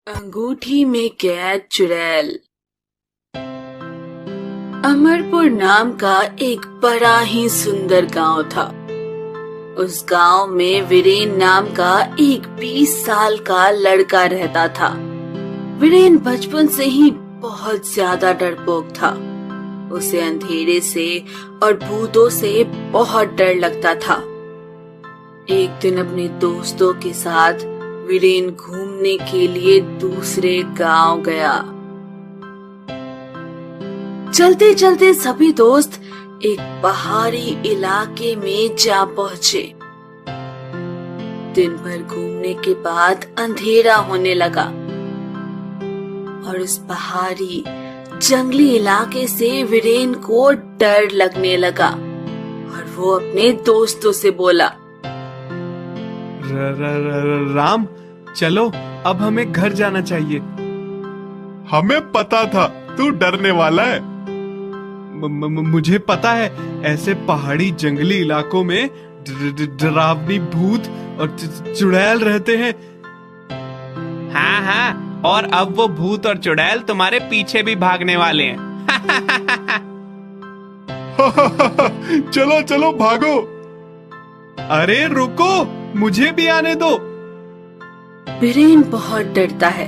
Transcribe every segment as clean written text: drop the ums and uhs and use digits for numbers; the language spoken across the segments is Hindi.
अंगूठी में कैद चुड़ैल। अमरपुर नाम का एक बड़ा ही सुंदर गांव था। उस गांव में वीरेन नाम का एक 20 साल का लड़का रहता था। वीरेन बचपन से ही बहुत ज्यादा डरपोक था। उसे अंधेरे से और भूतों से बहुत डर लगता था। एक दिन अपने दोस्तों के साथ वीरेन घूमने के लिए दूसरे गांव गया। चलते चलते सभी दोस्त एक पहाड़ी इलाके में जा पहुंचे। दिन भर घूमने के बाद अंधेरा होने लगा और उस पहाड़ी जंगली इलाके से वीरेन को डर लगने लगा और वो अपने दोस्तों से बोला, राम, चलो अब हमें घर जाना चाहिए। हमें पता था तू डरने वाला है। मुझे पता है, ऐसे पहाड़ी जंगली इलाकों में डरावनी भूत और चुड़ैल रहते हैं। हाँ हाँ, और अब वो भूत और चुड़ैल तुम्हारे पीछे भी भागने वाले हैं। चलो चलो भागो। अरे रुको, मुझे भी आने दो। वीरेन बहुत डरता है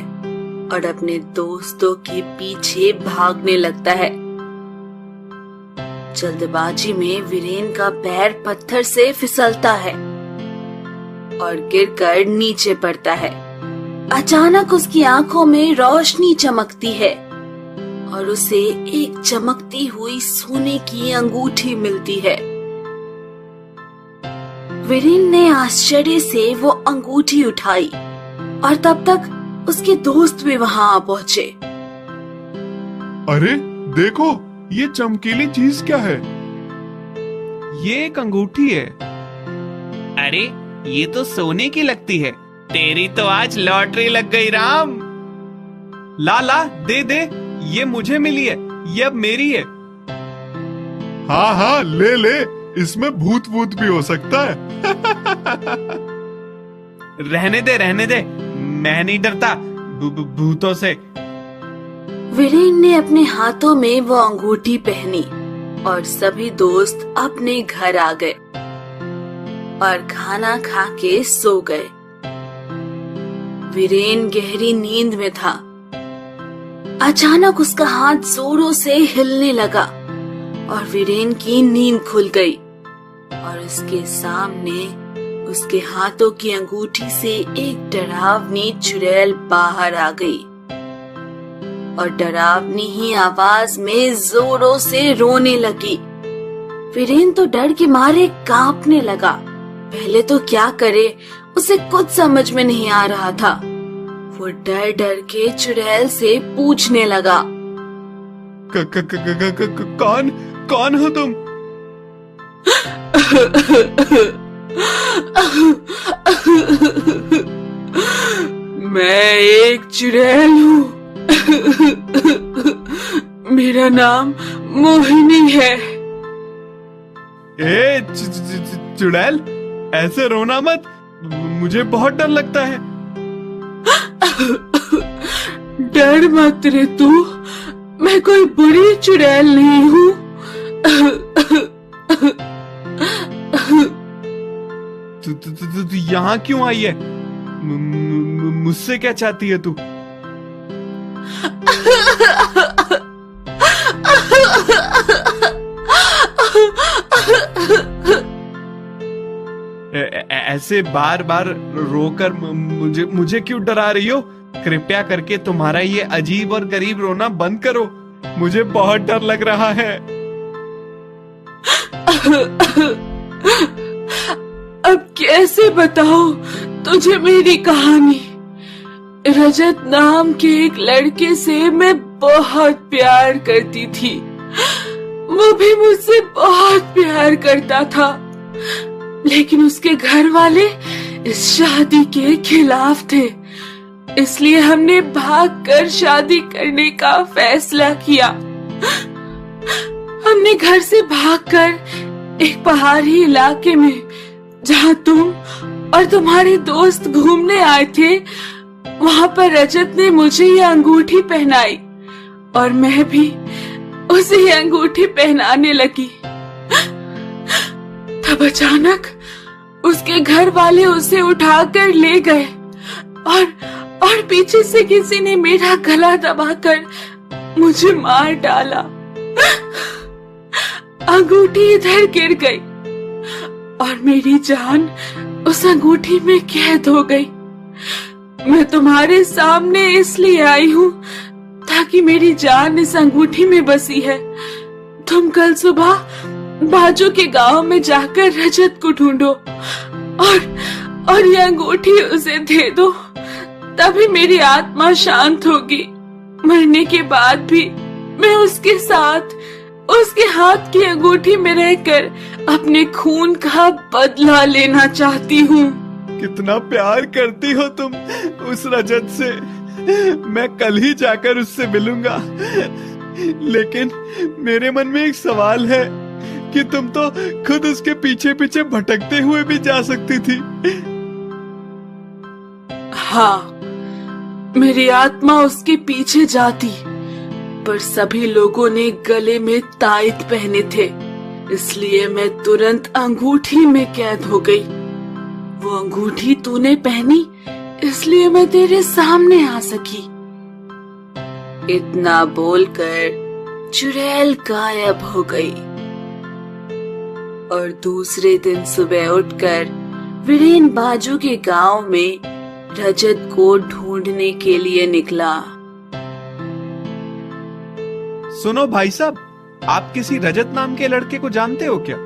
और अपने दोस्तों के पीछे भागने लगता है। जल्दबाजी में वीरेन का पैर पत्थर से फिसलता है और गिरकर नीचे पड़ता है। अचानक उसकी आंखों में रोशनी चमकती है और उसे एक चमकती हुई सोने की अंगूठी मिलती है। वीरेन ने आश्चर्य से वो अंगूठी उठाई और तब तक उसके दोस्त भी वहां आ पहुंचे। अरे देखो, ये चमकीली चीज क्या है? ये एक अंगूठी है। अरे ये तो सोने की लगती है। तेरी तो आज लॉटरी लग गई राम। ला दे दे, ये मुझे मिली है, ये अब मेरी है। हाँ हाँ, ले ले, इसमें भूत भूत भी हो सकता है। रहने दे, मैं नहीं डरता भूतों से। वीरेन ने अपने हाथों में वो अंगूठी पहनी और सभी दोस्त अपने घर आ गए और खाना खा के सो गए। वीरेन गहरी नींद में था। अचानक उसका हाथ जोरों से हिलने लगा और वीरेन की नींद खुल गई और उसके सामने उसके हाथों की अंगूठी से एक डरावनी चुड़ैल बाहर आ गई और डरावनी ही आवाज में जोरों से रोने लगी। वीरेन तो डर के मारे कांपने लगा। पहले तो क्या करे, उसे कुछ समझ में नहीं आ रहा था। वो डर डर के चुड़ैल से पूछने लगा, कौन हो तुम? मैं एक चुड़ैल हूँ। मेरा नाम मोहिनी है। ए चुड़ैल, ऐसे रोना मत, मुझे बहुत डर लगता है। डर मत रे तू, मैं कोई बुरी चुड़ैल नहीं हूँ। तू यहाँ क्यों आई है? मुझसे क्या चाहती है तू? ऐसे बार बार रोकर मुझे क्यों डरा रही हो? कृपया करके तुम्हारा ये अजीब और गरीब रोना बंद करो, मुझे बहुत डर लग रहा है। अब कैसे बताओ तुझे मेरी कहानी? रजत नाम के एक लड़के से मैं बहुत प्यार करती थी। वो भी मुझसे बहुत प्यार करता था, लेकिन उसके घर वाले इस शादी के खिलाफ थे। इसलिए हमने भागकर शादी करने का फैसला किया। हमने घर से भागकर एक पहाड़ी इलाके में, जहाँ तुम और तुम्हारे दोस्त घूमने आए थे, वहां पर रजत ने मुझे ये अंगूठी पहनाई और मैं भी उसे ये अंगूठी पहनाने लगी। तब अचानक उसके घर वाले उसे उठाकर ले गए और पीछे से किसी ने मेरा गला दबाकर मुझे मार डाला। अंगूठी इधर गिर गई और मेरी जान उस अंगूठी में कैद हो गई। मैं तुम्हारे सामने इसलिए आई हूँ ताकि मेरी जान इस अंगूठी में बसी है। तुम कल सुबह बाजू के गांव में जाकर रजत को ढूंढो और ये अंगूठी उसे दे दो, तभी मेरी आत्मा शांत होगी। मरने के बाद भी मैं उसके साथ उसके हाथ की अंगूठी में रहकर अपने खून का बदला लेना चाहती हूँ। कितना प्यार करती हो तुम उस रजत से। मैं कल ही जाकर उससे मिलूंगा, लेकिन मेरे मन में एक सवाल है कि तुम तो खुद उसके पीछे पीछे भटकते हुए भी जा सकती थी। हाँ, मेरी आत्मा उसके पीछे जाती, पर सभी लोगों ने गले में ताईत पहने थे, इसलिए मैं तुरंत अंगूठी में कैद हो गई। वो अंगूठी तूने पहनी, इसलिए मैं तेरे सामने आ सकी। इतना बोलकर चुड़ैल गायब हो गई और दूसरे दिन सुबह उठकर वीरेन बाजू के गांव में रजत को ढूंढने के लिए निकला। सुनो भाई साहब, आप किसी रजत नाम के लड़के को जानते हो क्या?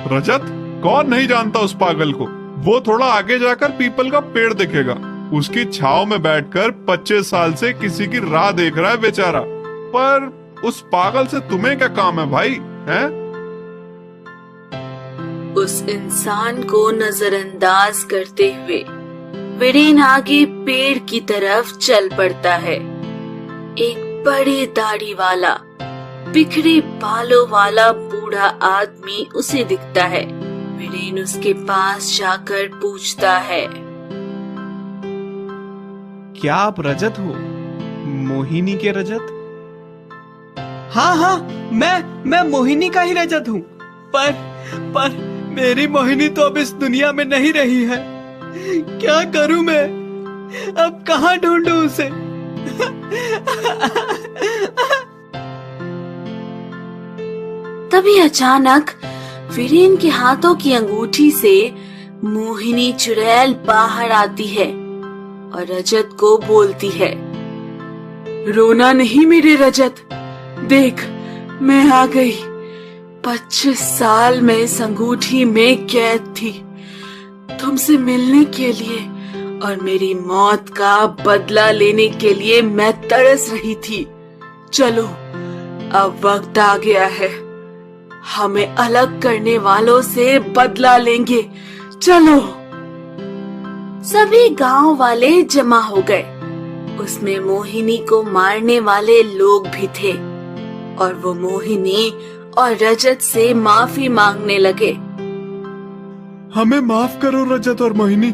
रजत? कौन नहीं जानता उस पागल को। वो थोड़ा आगे जाकर पीपल का पेड़ दिखेगा, उसकी छाव में बैठकर 25 साल से किसी की राह देख रहा है बेचारा। पर उस पागल से तुम्हें क्या काम है भाई, हैं? उस इंसान को नजरअंदाज करते हुए वीरेन आगे पेड़ की तरफ चल पड़ता है। एक बड़ी दाढ़ी वाला, बिखरे बालों वाला बूढ़ा आदमी उसे दिखता है। वीरेन उसके पास जाकर पूछता है, क्या आप रजत हो? मोहिनी के रजत? हाँ, मैं मोहिनी का ही रजत हूँ। पर मेरी मोहिनी तो अब इस दुनिया में नहीं रही है। क्या करूं मैं? अब कहाँ ढूंढूं उसे? तभी अचानक वीरेन के हाथों की अंगूठी से मोहिनी चुड़ैल बाहर आती है और रजत को बोलती है, रोना नहीं मेरे रजत, देख मैं आ गई। 25 साल में इस अंगूठी में कैद थी तुमसे मिलने के लिए, और मेरी मौत का बदला लेने के लिए मैं तरस रही थी। चलो अब वक्त आ गया है, हमें अलग करने वालों से बदला लेंगे, चलो। सभी गांव वाले जमा हो गए। उसमें मोहिनी को मारने वाले लोग भी थे और वो मोहिनी और रजत से माफी मांगने लगे। हमें माफ करो रजत और मोहिनी।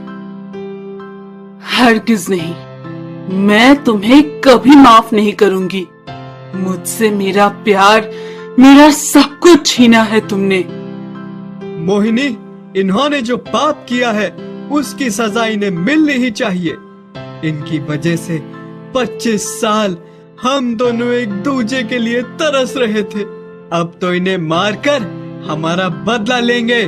हरगिज नहीं, मैं तुम्हें कभी माफ नहीं करूंगी। मुझसे मेरा प्यार, मेरा सब कुछ छीना है तुमने। मोहिनी, इन्होंने जो पाप किया है उसकी सजा इन्हें मिलनी ही चाहिए। इनकी वजह से 25 साल हम दोनों एक दूसरे के लिए तरस रहे थे। अब तो इन्हें मारकर हमारा बदला लेंगे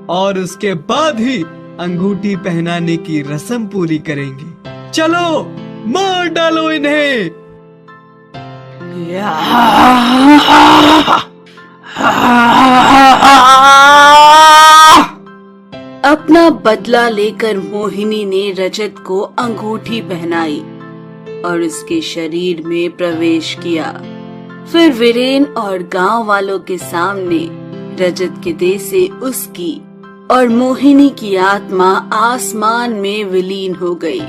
और उसके बाद ही अंगूठी पहनाने की रस्म पूरी करेंगे। चलो मार डालो इन्हें। अपना बदला लेकर मोहिनी ने रजत को अंगूठी पहनाई और उसके शरीर में प्रवेश किया। फिर वीरेन और गांव वालों के सामने रजत के देह से उसकी और मोहिनी की आत्मा आसमान में विलीन हो गई।